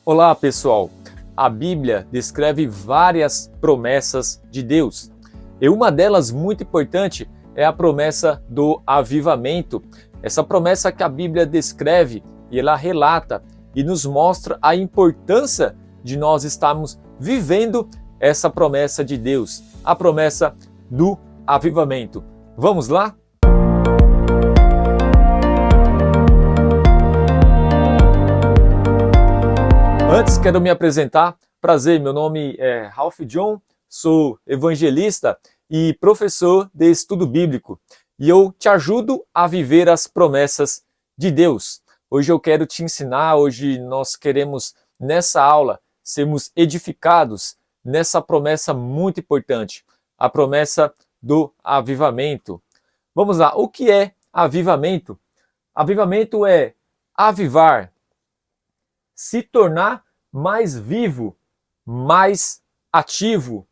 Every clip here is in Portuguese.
Olá, pessoal! A Bíblia descreve várias promessas de Deus. E uma delas muito importante é a promessa do avivamento. Essa promessa que a Bíblia descreve e ela relata e nos mostra a importância de nós estarmos vivendo essa promessa de Deus, a promessa do avivamento. Vamos lá? Antes, quero me apresentar. Prazer, meu nome é Ralph John, sou evangelista e professor de estudo bíblico. E eu te ajudo a viver as promessas de Deus. Hoje eu quero te ensinar, hoje nós queremos, nessa aula, sermos edificados nessa promessa muito importante, a promessa do avivamento. Vamos lá, o que é avivamento? Avivamento é avivar, se tornar mais vivo, mais ativo,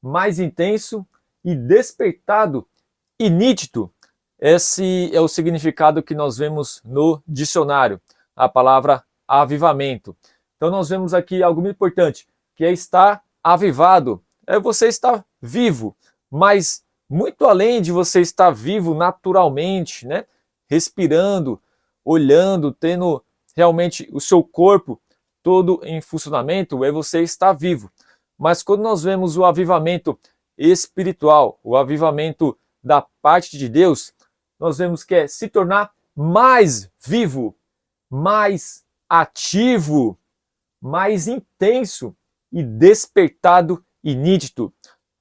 mais intenso e despertado e nítido. Esse é o significado que nós vemos no dicionário, a palavra avivamento. Então nós vemos aqui algo muito importante, que é estar avivado. É você estar vivo, mas muito além de você estar vivo naturalmente, né? Respirando, olhando, tendo realmente o seu corpo todo em funcionamento, é você estar vivo. Mas quando nós vemos o avivamento espiritual, o avivamento da parte de Deus, nós vemos que é se tornar mais vivo, mais ativo, mais intenso e despertado e nítido.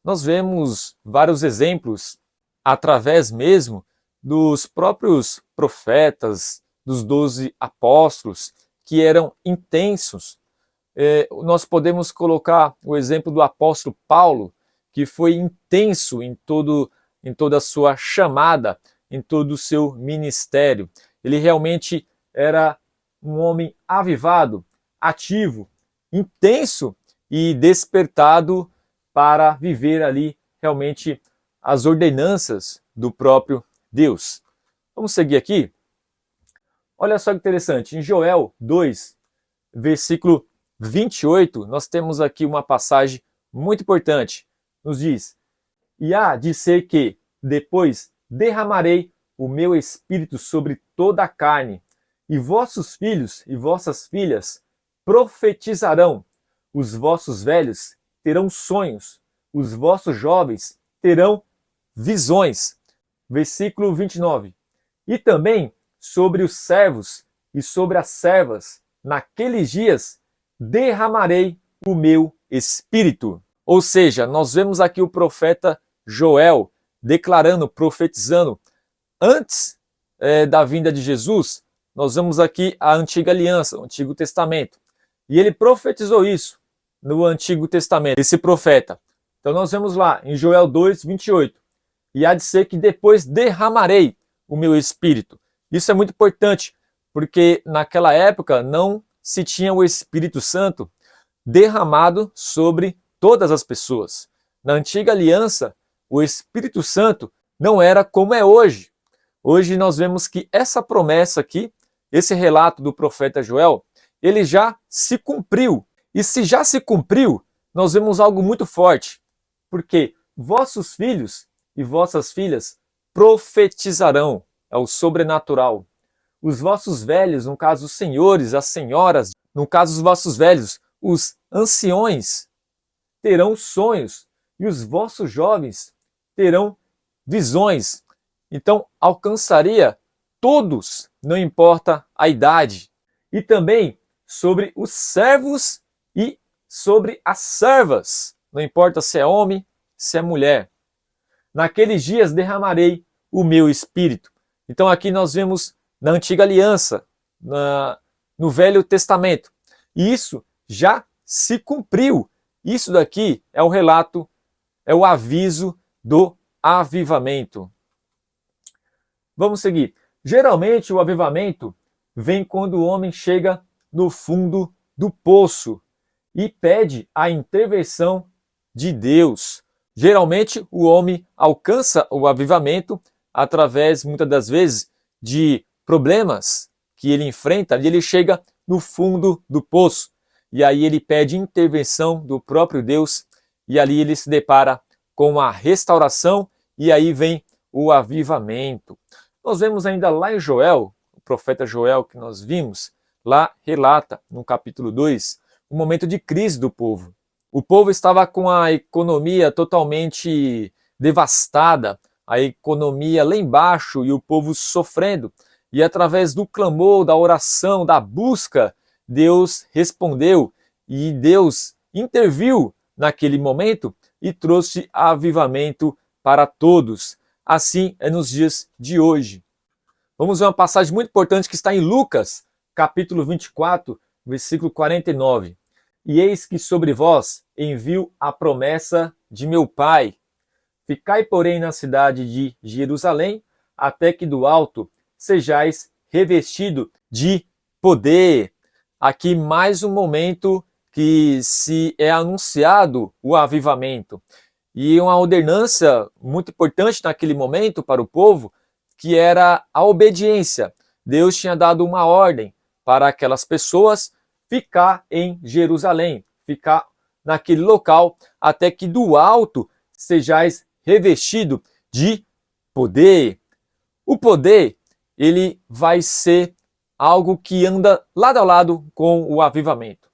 Nós vemos vários exemplos através mesmo dos próprios profetas, dos 12 apóstolos, que eram intensos. Nós podemos colocar o exemplo do apóstolo Paulo, que foi intenso em toda a sua chamada, em todo o seu ministério. Ele realmente era um homem avivado, ativo, intenso e despertado para viver ali realmente as ordenanças do próprio Deus. Vamos seguir aqui? Olha só que interessante, em Joel 2, versículo 28, nós temos aqui uma passagem muito importante. Nos diz: "E há de ser que, depois, derramarei o meu espírito sobre toda a carne, e vossos filhos e vossas filhas profetizarão, os vossos velhos terão sonhos, os vossos jovens terão visões." Versículo 29. "E também sobre os servos e sobre as servas, naqueles dias, derramarei o meu espírito." Ou seja, nós vemos aqui o profeta Joel declarando, profetizando, antes da vinda de Jesus. Nós vemos aqui a antiga aliança, o Antigo Testamento. E ele profetizou isso no Antigo Testamento, esse profeta. Então nós vemos lá em Joel 2, 28. "E há de ser que depois derramarei o meu espírito." Isso é muito importante, porque naquela época não se tinha o Espírito Santo derramado sobre todas as pessoas. Na antiga aliança, o Espírito Santo não era como é hoje. Hoje nós vemos que essa promessa aqui, esse relato do profeta Joel, ele já se cumpriu. E se já se cumpriu, nós vemos algo muito forte, porque vossos filhos e vossas filhas profetizarão. É o sobrenatural. Os vossos velhos, no caso os senhores, as senhoras, no caso os vossos velhos, os anciões, terão sonhos, e os vossos jovens terão visões. Então alcançaria todos, não importa a idade. E também sobre os servos e sobre as servas, não importa se é homem, se é mulher. "Naqueles dias derramarei o meu espírito." Então aqui nós vemos na antiga aliança, no Velho Testamento. E isso já se cumpriu. Isso daqui é o relato, é o aviso do avivamento. Vamos seguir. Geralmente o avivamento vem quando o homem chega no fundo do poço e pede a intervenção de Deus. Geralmente o homem alcança o avivamento através, muitas das vezes, de problemas que ele enfrenta, e ele chega no fundo do poço. e aí ele pede intervenção do próprio Deus, e ali ele se depara com a restauração, e aí vem o avivamento. Nós vemos ainda lá em Joel, o profeta Joel que nós vimos, lá relata, no capítulo 2, um momento de crise do povo. O povo estava com a economia totalmente devastada, a economia lá embaixo e o povo sofrendo. E através do clamor, da oração, da busca, Deus respondeu e Deus interviu naquele momento e trouxe avivamento para todos. Assim é nos dias de hoje. Vamos ver uma passagem muito importante que está em Lucas, capítulo 24, versículo 49. E eis que sobre vós envio a promessa de meu Pai. Ficai, porém, na cidade de Jerusalém, até que do alto sejais revestido de poder. Aqui mais um momento que se é anunciado o avivamento. E uma ordenança muito importante naquele momento para o povo, que era a obediência. Deus tinha dado uma ordem para aquelas pessoas ficar em Jerusalém, ficar naquele local, até que do alto sejais revestido de poder. O poder, ele vai ser algo que anda lado a lado com o avivamento.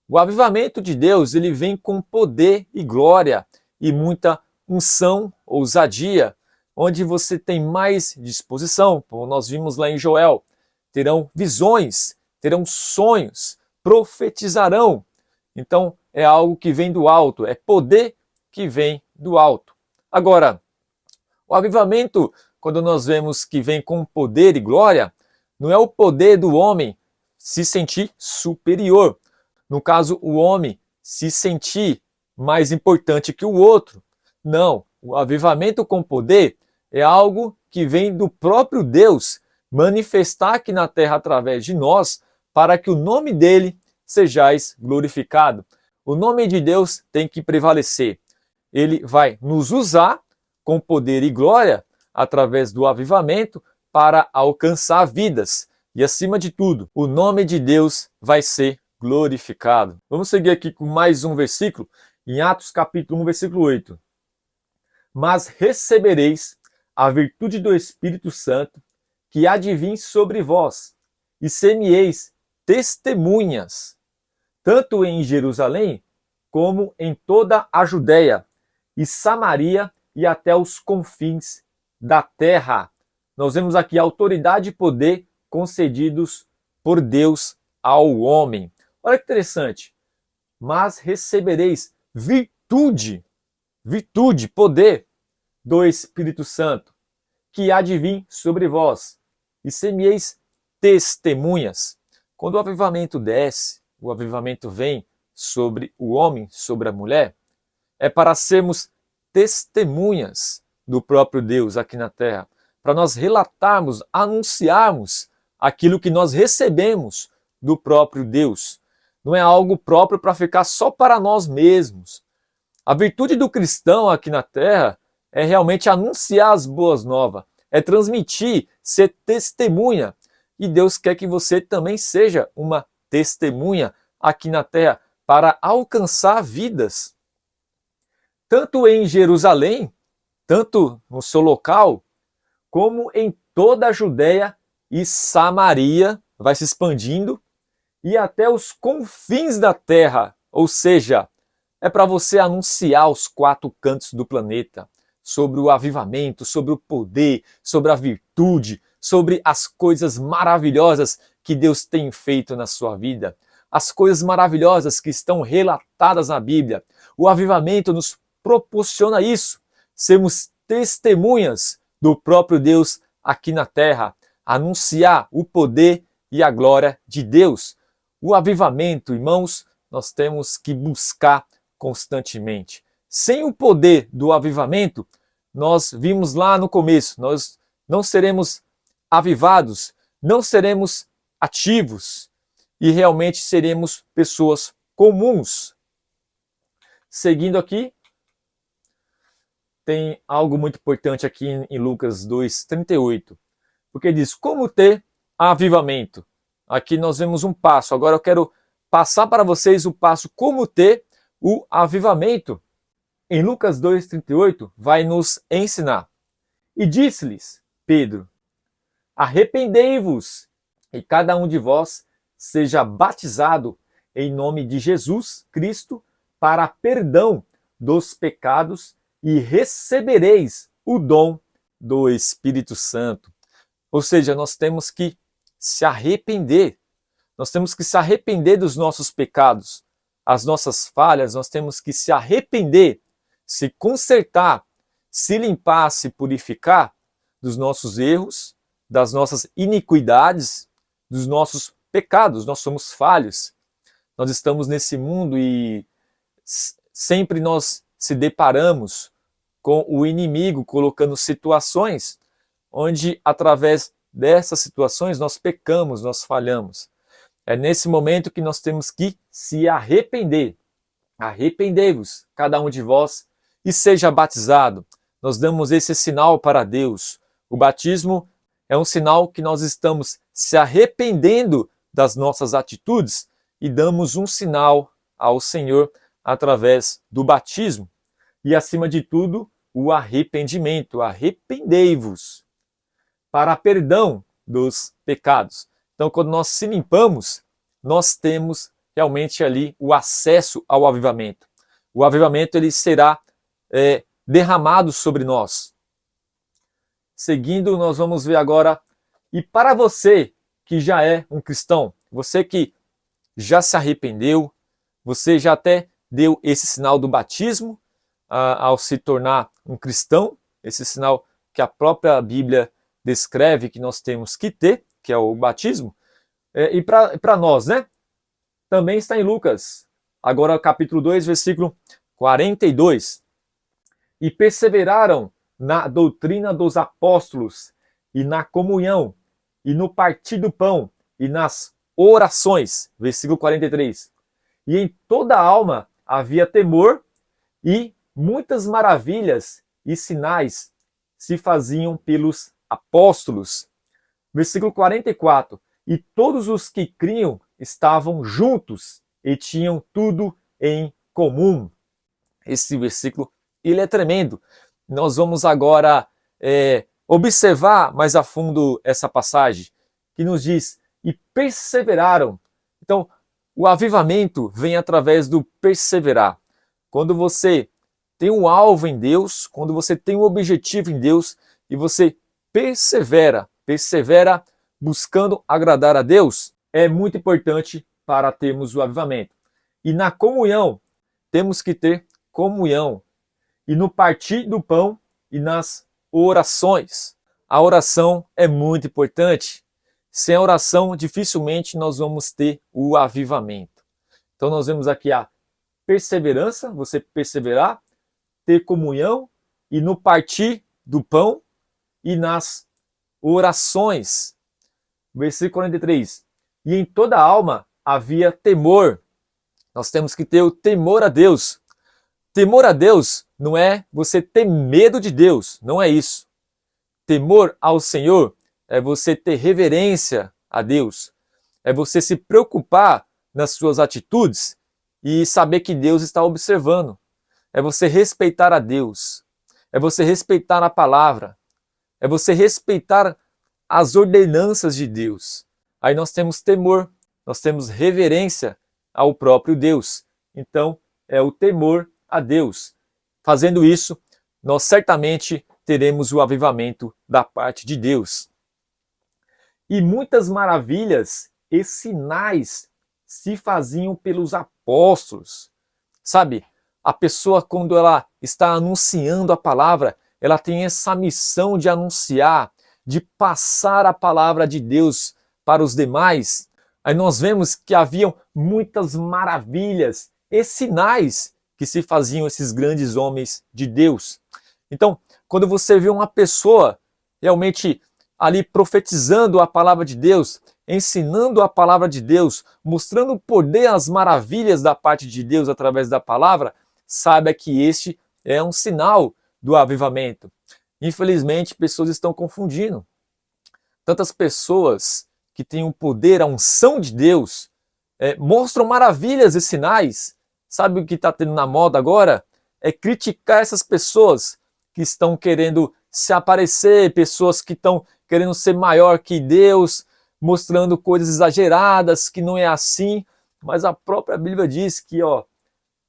O avivamento de Deus, ele vem com poder e glória e muita unção, ousadia, onde você tem mais disposição, como nós vimos lá em Joel. Terão visões, terão sonhos, profetizarão. Então, é algo que vem do alto, é poder que vem do alto. Agora, o avivamento, quando nós vemos que vem com poder e glória, não é o poder do homem se sentir superior. No caso, o homem se sentir mais importante que o outro. Não, o avivamento com poder é algo que vem do próprio Deus manifestar aqui na terra através de nós, para que o nome dele sejais glorificado. O nome de Deus tem que prevalecer. Ele vai nos usar com poder e glória através do avivamento para alcançar vidas. E acima de tudo, o nome de Deus vai ser glorificado. Vamos seguir aqui com mais um versículo, em Atos capítulo 1, versículo 8. Mas recebereis a virtude do Espírito Santo, que há de vir sobre vós, e ser-me-eis testemunhas, tanto em Jerusalém, como em toda a Judéia, e Samaria, e até os confins da terra. Nós vemos aqui autoridade e poder concedidos por Deus ao homem. Olha que interessante. Mas recebereis virtude, poder do Espírito Santo, que há de vir sobre vós, e ser-me-eis testemunhas. Quando o avivamento desce, o avivamento vem sobre o homem, sobre a mulher, é para sermos testemunhas do próprio Deus aqui na terra, para nós relatarmos, anunciarmos aquilo que nós recebemos do próprio Deus. Não é algo próprio para ficar só para nós mesmos. A virtude do cristão aqui na terra é realmente anunciar as boas novas, é transmitir, ser testemunha. E Deus quer que você também seja uma testemunha aqui na terra para alcançar vidas. Tanto em Jerusalém, tanto no seu local, como em toda a Judéia e Samaria, vai se expandindo, e até os confins da terra, ou seja, é para você anunciar os quatro cantos do planeta sobre o avivamento, sobre o poder, sobre a virtude, sobre as coisas maravilhosas que Deus tem feito na sua vida, as coisas maravilhosas que estão relatadas na Bíblia. O avivamento nos proporciona isso, sermos testemunhas do próprio Deus aqui na terra, anunciar o poder e a glória de Deus. O avivamento, irmãos, nós temos que buscar constantemente. Sem o poder do avivamento, nós vimos lá no começo, nós não seremos avivados, não seremos ativos e realmente seremos pessoas comuns. Seguindo aqui, tem algo muito importante aqui em Lucas 2:38, porque diz: como ter avivamento? Aqui nós vemos um passo. Agora eu quero passar para vocês o passo como ter o avivamento. Em Lucas 2,38 vai nos ensinar. E disse-lhes Pedro: arrependei-vos, e cada um de vós seja batizado em nome de Jesus Cristo para perdão dos pecados, e recebereis o dom do Espírito Santo. Ou seja, nós temos que se arrepender. Nós temos que se arrepender dos nossos pecados, as nossas falhas, nós temos que se arrepender, se consertar, se limpar, se purificar dos nossos erros, das nossas iniquidades, dos nossos pecados. Nós somos falhos. Nós estamos nesse mundo e sempre nós se deparamos com o inimigo colocando situações onde, através dessas situações, nós pecamos, nós falhamos. É nesse momento que nós temos que se arrepender. Arrependei-vos, cada um de vós, e seja batizado. Nós damos esse sinal para Deus. O batismo é um sinal que nós estamos se arrependendo das nossas atitudes e damos um sinal ao Senhor através do batismo. E, acima de tudo, o arrependimento. Arrependei-vos para perdão dos pecados. Então, quando nós se limpamos, nós temos realmente ali o acesso ao avivamento. O avivamento ele será derramado sobre nós. Seguindo, nós vamos ver agora, e para você que já é um cristão, você que já se arrependeu, você já até deu esse sinal do batismo ao se tornar um cristão, esse sinal que a própria Bíblia descreve que nós temos que ter, que é o batismo. E para nós, né? Também está em Lucas, agora capítulo 2, versículo 42. E perseveraram na doutrina dos apóstolos, e na comunhão, e no partir do pão, e nas orações. Versículo 43. E em toda a alma havia temor, e muitas maravilhas e sinais se faziam pelos apóstolos. Versículo 44. E todos os que criam estavam juntos e tinham tudo em comum. Esse versículo ele é tremendo. Nós vamos agora observar mais a fundo essa passagem que nos diz, e perseveraram. Então, o avivamento vem através do perseverar. Quando você tem um alvo em Deus, quando você tem um objetivo em Deus e você persevera buscando agradar a Deus, é muito importante para termos o avivamento. E na comunhão, temos que ter comunhão. E no partir do pão e nas orações. A oração é muito importante. Sem a oração, dificilmente nós vamos ter o avivamento. Então nós vemos aqui a perseverança, você perseverar, ter comunhão e no partir do pão e nas orações. Versículo 43. E em toda a alma havia temor. Nós temos que ter o temor a Deus. Temor a Deus não é você ter medo de Deus, não é isso. Temor ao Senhor é você ter reverência a Deus. É você se preocupar nas suas atitudes e saber que Deus está observando. É você respeitar a Deus. É você respeitar a palavra. É você respeitar as ordenanças de Deus. Aí nós temos temor, nós temos reverência ao próprio Deus. Então, é o temor a Deus. Fazendo isso, nós certamente teremos o avivamento da parte de Deus. E muitas maravilhas e sinais se faziam pelos apóstolos. Sabe, a pessoa quando ela está anunciando a palavra, ela tem essa missão de anunciar, de passar a palavra de Deus para os demais. Aí nós vemos que haviam muitas maravilhas e sinais que se faziam esses grandes homens de Deus. Então, quando você vê uma pessoa realmente ali profetizando a palavra de Deus, ensinando a palavra de Deus, mostrando o poder, as maravilhas da parte de Deus através da palavra, saiba que este é um sinal do avivamento. Infelizmente, pessoas estão confundindo. Tantas pessoas que têm o poder, a unção de Deus, mostram maravilhas e sinais. Sabe o que está tendo na moda agora? É criticar essas pessoas que estão querendo se aparecer, pessoas que estão querendo ser maior que Deus, mostrando coisas exageradas, que não é assim. Mas a própria Bíblia diz que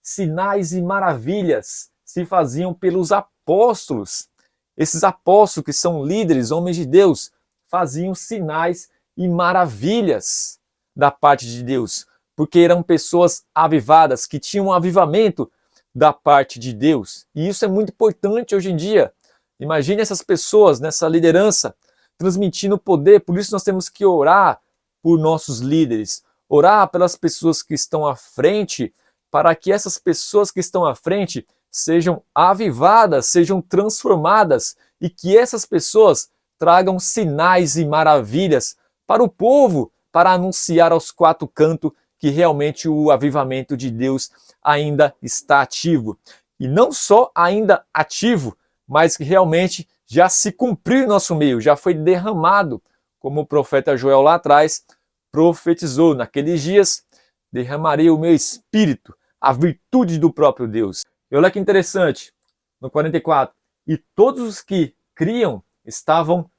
sinais e maravilhas se faziam pelos apóstolos. Esses apóstolos que são líderes, homens de Deus, faziam sinais e maravilhas da parte de Deus, porque eram pessoas avivadas, que tinham um avivamento da parte de Deus. E isso é muito importante hoje em dia. Imagine essas pessoas nessa liderança transmitindo poder. Por isso nós temos que orar por nossos líderes, orar pelas pessoas que estão à frente, para que essas pessoas que estão à frente sejam avivadas, sejam transformadas e que essas pessoas tragam sinais e maravilhas para o povo, para anunciar aos quatro cantos que realmente o avivamento de Deus ainda está ativo. E não só ainda ativo, mas que realmente já se cumpriu em nosso meio, já foi derramado, como o profeta Joel lá atrás profetizou: naqueles dias derramarei o meu espírito, a virtude do próprio Deus. E olha que interessante, no 44, e todos os que criam estavam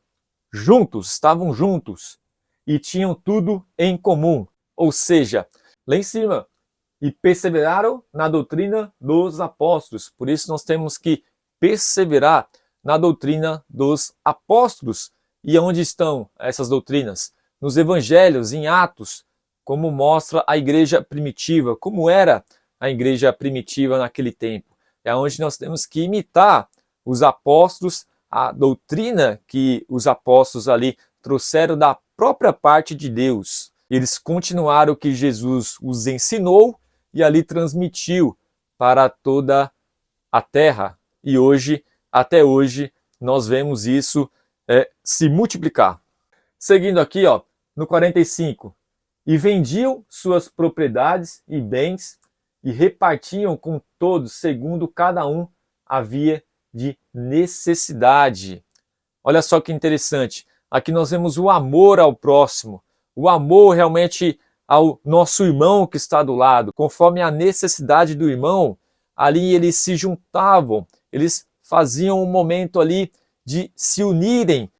juntos e tinham tudo em comum. Ou seja, lá em cima, e perseveraram na doutrina dos apóstolos. Por isso nós temos que perseverar na doutrina dos apóstolos. E onde estão essas doutrinas? Nos evangelhos, em Atos, como mostra a igreja primitiva, como era a igreja primitiva naquele tempo. É onde nós temos que imitar os apóstolos, a doutrina que os apóstolos ali trouxeram da própria parte de Deus. Eles continuaram o que Jesus os ensinou e ali transmitiu para toda a terra. E hoje, até hoje, nós vemos isso se multiplicar. Seguindo aqui, no 45, e vendiam suas propriedades e bens e repartiam com todos segundo cada um havia de necessidade. Olha só que interessante. Aqui nós vemos o amor ao próximo, o amor realmente ao nosso irmão que está do lado. Conforme a necessidade do irmão, ali eles se juntavam, eles faziam um momento ali de se unirem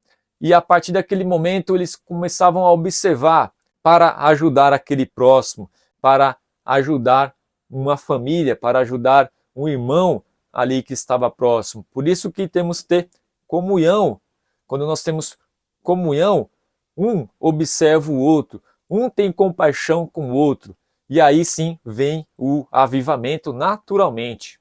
e a partir daquele momento eles começavam a observar para ajudar aquele próximo, para ajudar uma família, para ajudar um irmão ali que estava próximo. Por isso que temos que ter comunhão. Quando nós temos comunhão, um observa o outro, um tem compaixão com o outro, e aí sim vem o avivamento naturalmente.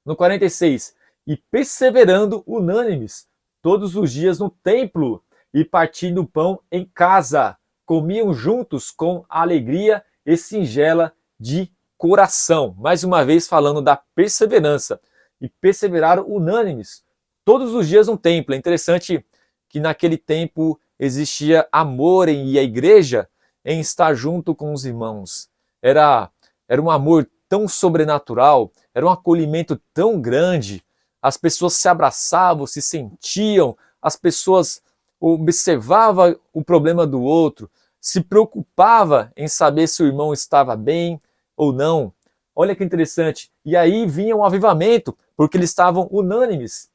No 46, e perseverando unânimes todos os dias no templo e partindo pão em casa, comiam juntos com alegria e singela de coração. Mais uma vez falando da perseverança. E perseveraram unânimes todos os dias no templo. É interessante que naquele tempo existia amor e a igreja em estar junto com os irmãos. Era um amor tão sobrenatural, era um acolhimento tão grande. As pessoas se abraçavam, se sentiam, as pessoas observavam o problema do outro, se preocupava em saber se o irmão estava bem ou não. Olha que interessante. E aí vinha um avivamento, porque eles estavam unânimes.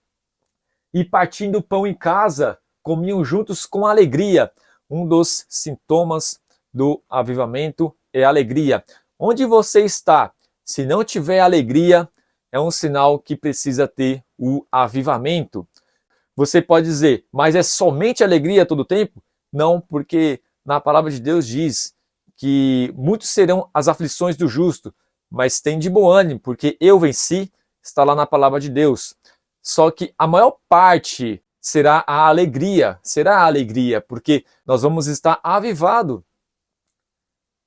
E partindo o pão em casa, comiam juntos com alegria. Um dos sintomas do avivamento é a alegria. Onde você está? Se não tiver alegria, é um sinal que precisa ter o avivamento. Você pode dizer, mas é somente alegria todo o tempo? Não, porque na palavra de Deus diz que muitos serão as aflições do justo, mas tem de bom ânimo, porque eu venci, está lá na palavra de Deus. Só que a maior parte será a alegria, porque nós vamos estar avivado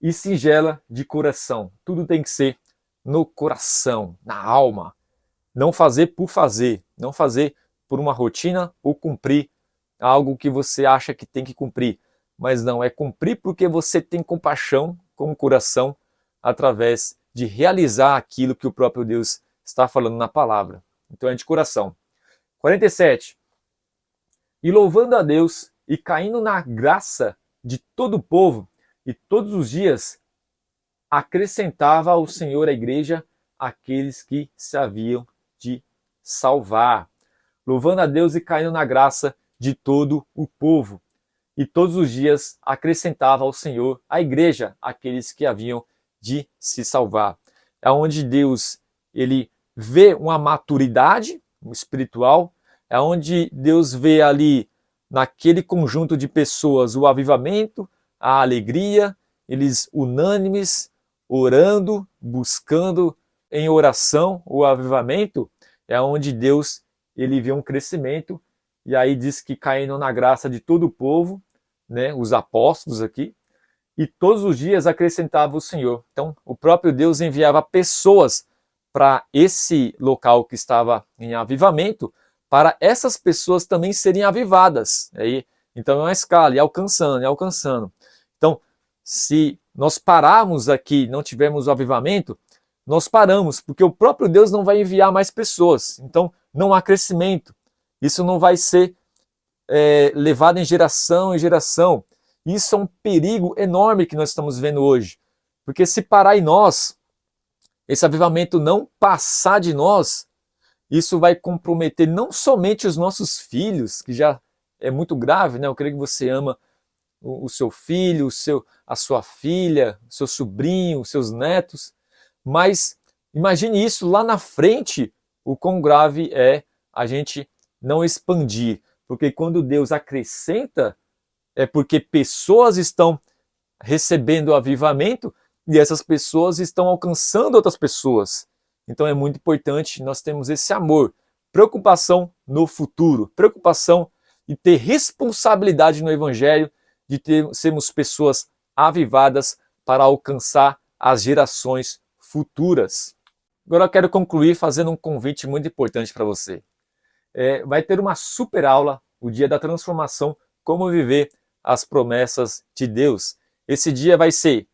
e singela de coração. Tudo tem que ser no coração, na alma. Não fazer por fazer, não fazer por uma rotina ou cumprir algo que você acha que tem que cumprir. Mas não, é cumprir porque você tem compaixão com o coração através de realizar aquilo que o próprio Deus está falando na palavra. Então é de coração. 47. E louvando a Deus e caindo na graça de todo o povo, e todos os dias acrescentava o Senhor à igreja aqueles que se haviam de salvar, louvando a Deus e caindo na graça de todo o povo. E todos os dias acrescentava ao Senhor à igreja aqueles que haviam de se salvar. É onde Deus ele vê uma maturidade espiritual, é onde Deus vê ali naquele conjunto de pessoas o avivamento, a alegria, eles unânimes, orando, buscando em oração o avivamento, é onde Deus ele vê um crescimento, e aí diz que caindo na graça de todo o povo, né, os apóstolos aqui, e todos os dias acrescentava o Senhor. Então, o próprio Deus enviava pessoas para esse local que estava em avivamento, para essas pessoas também serem avivadas. Então é uma escala, e alcançando, e alcançando. Então, se nós pararmos aqui, não tivermos o avivamento, nós paramos, porque o próprio Deus não vai enviar mais pessoas. Então, não há crescimento. Isso não vai ser levado em geração em geração. Isso é um perigo enorme que nós estamos vendo hoje. Porque se parar em nós, esse avivamento não passar de nós, isso vai comprometer não somente os nossos filhos, que já é muito grave, né? Eu creio que você ama o seu filho, a sua filha, o seu sobrinho, os seus netos, mas imagine isso lá na frente, o quão grave é a gente não expandir, porque quando Deus acrescenta, é porque pessoas estão recebendo o avivamento e essas pessoas estão alcançando outras pessoas. Então é muito importante nós termos esse amor, preocupação no futuro, preocupação e ter responsabilidade no Evangelho, de sermos pessoas avivadas para alcançar as gerações futuras. Agora eu quero concluir fazendo um convite muito importante para você. Vai ter uma super aula, o Dia da Transformação, como viver as promessas de Deus. Esse dia vai ser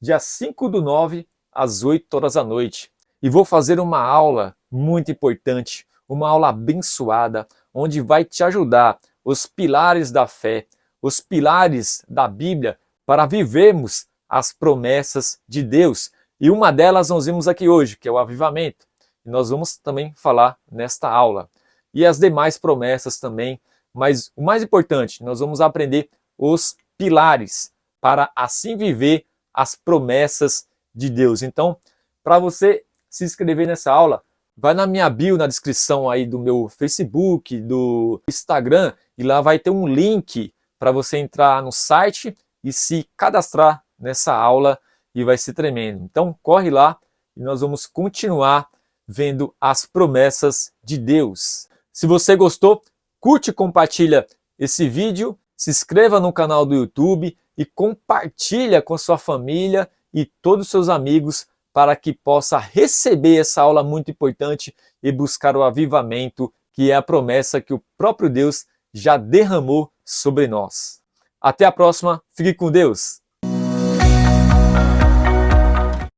dia 5/9, às 8 horas da noite. E vou fazer uma aula muito importante, uma aula abençoada, onde vai te ajudar os pilares da fé, os pilares da Bíblia, para vivermos as promessas de Deus. E uma delas nós vimos aqui hoje, que é o avivamento. E nós vamos também falar nesta aula. E as demais promessas também, mas o mais importante, nós vamos aprender os pilares, para assim viver as promessas de Deus. Então, para você se inscrever nessa aula, vai na minha bio, na descrição aí do meu Facebook, do Instagram, e lá vai ter um link para você entrar no site e se cadastrar nessa aula, e vai ser tremendo. Então, corre lá e nós vamos continuar vendo as promessas de Deus. Se você gostou, curte e compartilha esse vídeo, se inscreva no canal do YouTube e compartilha com sua família e todos os seus amigos para que possa receber essa aula muito importante e buscar o avivamento, que é a promessa que o próprio Deus já derramou sobre nós. Até a próxima, fique com Deus!